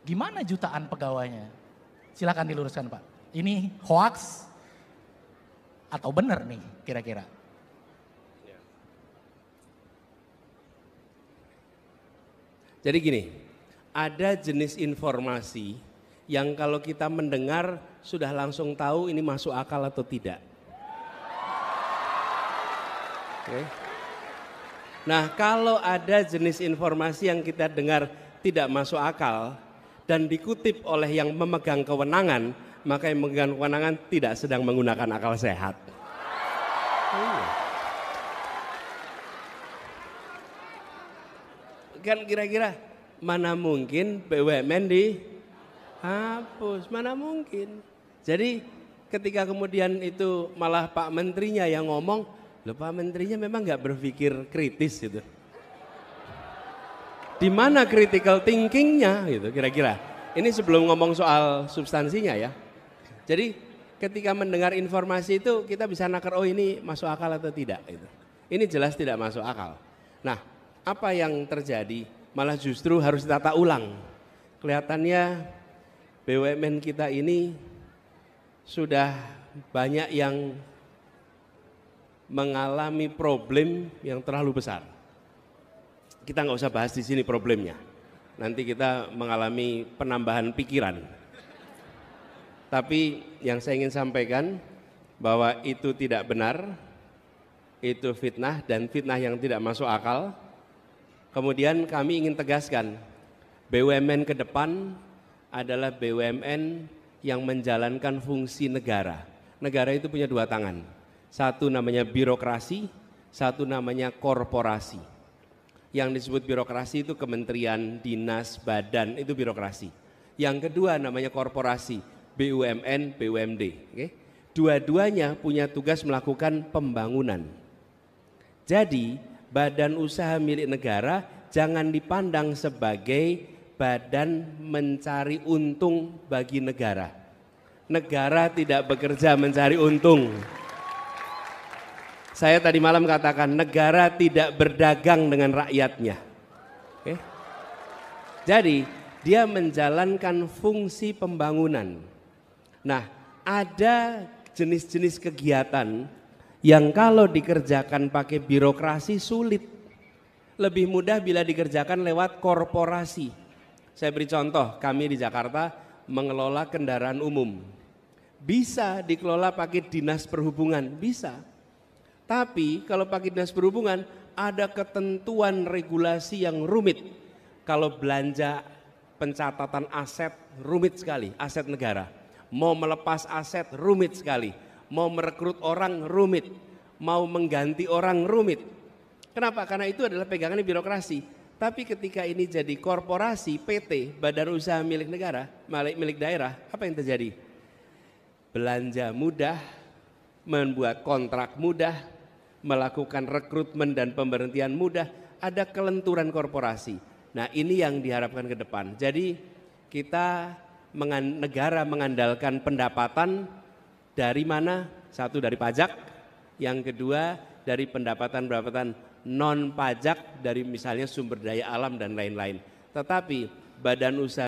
Gimana jutaan pegawainya? Silakan diluruskan Pak. Ini hoax atau benar nih kira-kira? Jadi gini, ada jenis informasi yang kalau kita mendengar sudah langsung tahu ini masuk akal atau tidak. Oke. Nah, kalau ada jenis informasi yang kita dengar tidak masuk akal dan dikutip oleh yang memegang kewenangan, maka yang memegang kewenangan tidak sedang menggunakan akal sehat. Kan kira-kira mana mungkin BUMN dihapus, mana mungkin. Jadi ketika kemudian itu malah Pak Menterinya yang ngomong, loh Pak Menterinya memang nggak berpikir kritis gitu. Di mana critical thinkingnya gitu kira-kira. Ini sebelum ngomong soal substansinya ya. Jadi ketika mendengar informasi itu kita bisa nakar, oh ini masuk akal atau tidak gitu. Ini jelas tidak masuk akal. Nah, apa yang terjadi? Malah justru harus ditata ulang. Kelihatannya BUMN kita ini sudah banyak yang mengalami problem yang terlalu besar. Kita nggak usah bahas di sini problemnya. Nanti kita mengalami penambahan pikiran. Tapi yang saya ingin sampaikan bahwa itu tidak benar, itu fitnah dan fitnah yang tidak masuk akal. Kemudian kami ingin tegaskan, BUMN ke depan adalah BUMN yang menjalankan fungsi negara. Negara itu punya dua tangan, satu namanya birokrasi, satu namanya korporasi. Yang disebut birokrasi itu kementerian, dinas, badan, itu birokrasi. Yang kedua namanya korporasi, BUMN, BUMD. Okay? Dua-duanya punya tugas melakukan pembangunan. Jadi badan usaha milik negara jangan dipandang sebagai badan mencari untung bagi negara. Negara tidak bekerja mencari untung. Saya tadi malam katakan negara tidak berdagang dengan rakyatnya. Oke? Jadi dia menjalankan fungsi pembangunan. Nah, ada jenis-jenis kegiatan yang kalau dikerjakan pakai birokrasi sulit. Lebih mudah bila dikerjakan lewat korporasi. Saya beri contoh, kami di Jakarta mengelola kendaraan umum. Bisa dikelola pakai dinas perhubungan, bisa. Tapi kalau pakai dinas perhubungan ada ketentuan regulasi yang rumit. Kalau belanja pencatatan aset rumit sekali, aset negara. Mau melepas aset rumit sekali. Mau merekrut orang rumit, mau mengganti orang rumit. Kenapa? Karena itu adalah pegangan birokrasi. Tapi ketika ini jadi korporasi, PT, badan usaha milik negara, milik daerah, apa yang terjadi? Belanja mudah, membuat kontrak mudah, melakukan rekrutmen dan pemberhentian mudah, ada kelenturan korporasi. Nah ini yang diharapkan ke depan. Jadi kita negara mengandalkan pendapatan dari mana? Satu dari pajak, yang kedua dari pendapatan non pajak dari misalnya sumber daya alam dan lain-lain. Tetapi badan usaha